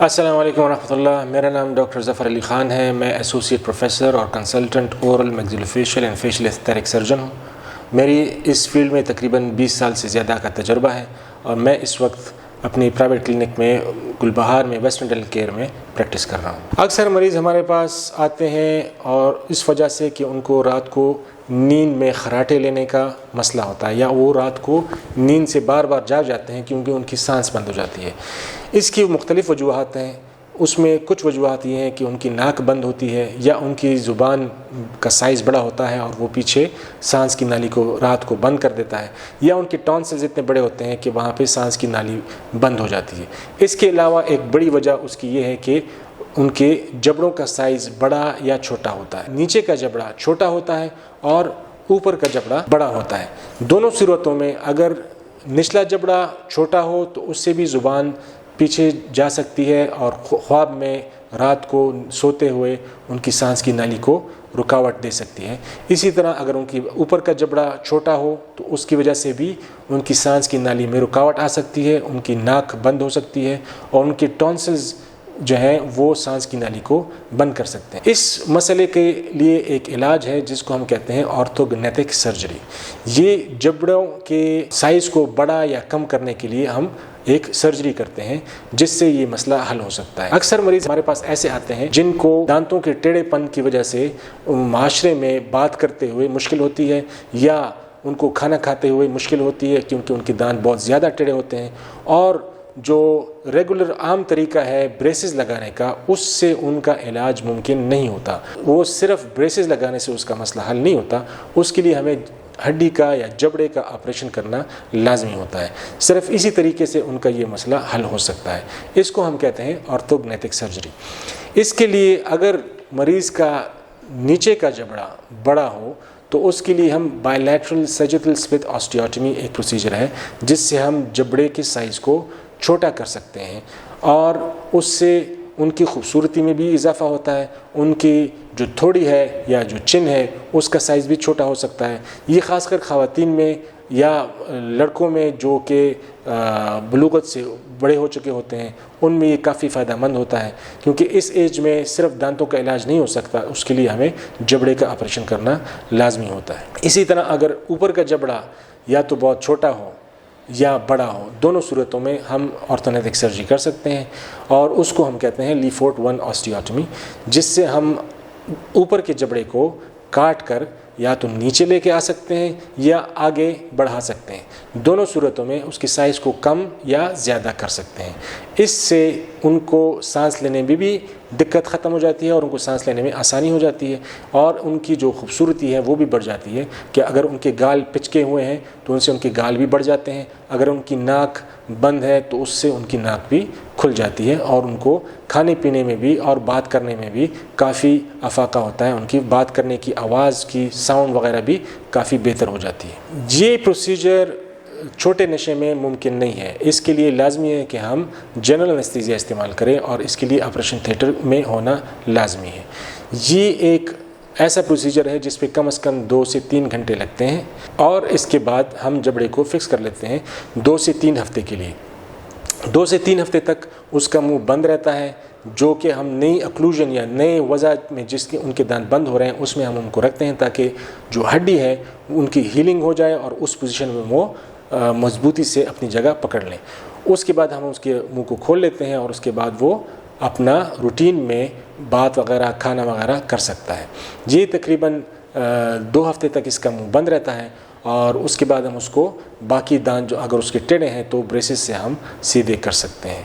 السلام علیکم ورحمۃ اللہ. میرا نام ڈاکٹر ظفر علی خان ہے. میں ایسوسیٹ پروفیسر اور consultant oral maxillofacial and facial aesthetic surgeon ہوں. میری اس فیلڈ میں تقریباً 20 سال سے زیادہ کا تجربہ ہے اور میں اس وقت اپنی پرائیویٹ کلینک میں گلبہار میں ویسٹرن ڈینٹل کیئر میں پریکٹس کر رہا ہوں. اکثر مریض ہمارے پاس آتے ہیں اور اس وجہ سے کہ ان کو رات کو نیند میں خراٹے لینے کا مسئلہ ہوتا ہے یا وہ رات کو نیند سے بار بار جاگ جاتے ہیں کیونکہ ان کی سانس بند ہو جاتی ہے. اس کی مختلف وجوہات ہیں. اس میں کچھ وجوہات یہ ہیں کہ ان کی ناک بند ہوتی ہے یا ان کی زبان کا سائز بڑا ہوتا ہے اور وہ پیچھے سانس کی نالی کو رات کو بند کر دیتا ہے، یا ان کے ٹونسلز اتنے بڑے ہوتے ہیں کہ وہاں پہ سانس کی نالی بند ہو جاتی ہے. اس کے علاوہ ایک بڑی وجہ اس کی یہ ہے کہ ان کے جبڑوں کا سائز بڑا یا چھوٹا ہوتا ہے. نیچے کا جبڑا چھوٹا ہوتا ہے اور اوپر کا جبڑا بڑا ہوتا ہے. دونوں صورتوں میں اگر نچلا جبڑا چھوٹا ہو تو اس سے بھی زبان پیچھے جا سکتی ہے اور خواب میں رات کو سوتے ہوئے ان کی سانس کی نالی کو رکاوٹ دے سکتی ہے. اسی طرح اگر ان کی اوپر کا جبڑا چھوٹا ہو تو اس کی وجہ سے بھی ان کی سانس کی نالی میں رکاوٹ آ سکتی ہے، ان کی ناک بند ہو سکتی ہے اور ان کے ٹونسلز جو ہیں وہ سانس کی نالی کو بند کر سکتے ہیں. اس مسئلے کے لیے ایک علاج ہے جس کو ہم کہتے ہیں آرتھوگنیٹک سرجری. یہ جبڑوں کے سائز کو بڑا یا کم کرنے کے لیے ہم ایک سرجری کرتے ہیں جس سے یہ مسئلہ حل ہو سکتا ہے. اکثر مریض ہمارے پاس ایسے آتے ہیں جن کو دانتوں کے ٹیڑھے پن کی وجہ سے معاشرے میں بات کرتے ہوئے مشکل ہوتی ہے یا ان کو کھانا کھاتے ہوئے مشکل ہوتی ہے کیونکہ ان کے دانت بہت زیادہ ٹیڑھے ہوتے ہیں، اور جو ریگولر عام طریقہ ہے بریسز لگانے کا اس سے ان کا علاج ممکن نہیں ہوتا. وہ صرف بریسز لگانے سے اس کا مسئلہ حل نہیں ہوتا. اس کے لیے ہمیں ہڈی کا یا جبڑے کا آپریشن کرنا لازمی ہوتا ہے. صرف اسی طریقے سے ان کا یہ مسئلہ حل ہو سکتا ہے. اس کو ہم کہتے ہیں آرتھوگنیٹک سرجری. اس کے لیے اگر مریض کا نیچے کا جبڑا بڑا ہو تو اس کے لیے ہم بائیلیٹرل سیجیٹل سپلٹ آسٹیوٹمی ایک پروسیجر ہے جس سے ہم جبڑے کے سائز کو چھوٹا کر سکتے ہیں اور اس سے ان کی خوبصورتی میں بھی اضافہ ہوتا ہے. ان کی جو تھوڑی ہے یا جو چن ہے اس کا سائز بھی چھوٹا ہو سکتا ہے. یہ خاص کر خواتین میں یا لڑکوں میں جو کہ بلوغت سے بڑے ہو چکے ہوتے ہیں ان میں یہ کافی فائدہ مند ہوتا ہے کیونکہ اس ایج میں صرف دانتوں کا علاج نہیں ہو سکتا، اس کے لیے ہمیں جبڑے کا آپریشن کرنا لازمی ہوتا ہے. اسی طرح اگر اوپر کا جبڑا یا تو بہت چھوٹا ہو یا بڑا ہو، دونوں صورتوں میں ہم آرتھوگنیٹک سرجری کر سکتے ہیں اور اس کو ہم کہتے ہیں لیفورٹ 1 آسٹیوٹمی، جس سے ہم اوپر کے جبڑے کو کاٹ کر یا تو نیچے لے کے آ سکتے ہیں یا آگے بڑھا سکتے ہیں. دونوں صورتوں میں اس کی سائز کو کم یا زیادہ کر سکتے ہیں. اس سے ان کو سانس لینے میں بھی دقت ختم ہو جاتی ہے اور ان کو سانس لینے میں آسانی ہو جاتی ہے اور ان کی جو خوبصورتی ہے وہ بھی بڑھ جاتی ہے کہ اگر ان کے گال پچکے ہوئے ہیں تو ان سے ان کے گال بھی بڑھ جاتے ہیں. اگر ان کی ناک بند ہے تو اس سے ان کی ناک بھی کھل جاتی ہے اور ان کو کھانے پینے میں بھی اور بات کرنے میں بھی کافی افاقہ ہوتا ہے. ان کی بات کرنے کی آواز کی ساؤنڈ وغیرہ بھی کافی بہتر ہو جاتی ہے. یہ پروسیجر چھوٹے نشے میں ممکن نہیں ہے. اس کے لیے لازمی ہے کہ ہم جنرل انستھیزیا استعمال کریں اور اس کے لیے آپریشن تھیٹر میں ہونا لازمی ہے. یہ ایک ایسا پروسیجر ہے جس پہ کم از کم 2 سے 3 گھنٹے لگتے ہیں اور اس کے بعد ہم جبڑے کو فکس کر لیتے ہیں 2 سے 3 ہفتے کے لیے. 2 سے 3 ہفتے تک اس کا منہ بند رہتا ہے، جو کہ ہم نئی اکلوژن یا نئے وضع میں جس کے ان کے دانت بند ہو رہے ہیں اس میں ہم ان کو رکھتے ہیں تاکہ جو ہڈی ہے ان کی ہیلنگ ہو جائے اور اس پوزیشن میں وہ مضبوطی سے اپنی جگہ پکڑ لیں. اس کے بعد ہم اس کے منہ کو کھول لیتے ہیں اور اس کے بعد وہ اپنا روٹین میں بات وغیرہ کھانا وغیرہ کر سکتا ہے. یہ تقریباً 2 ہفتے تک اس کا منہ بند رہتا ہے اور اس کے بعد ہم اس کو باقی دانت جو اگر اس کے ٹیڑھے ہیں تو بریسز سے ہم سیدھے کر سکتے ہیں.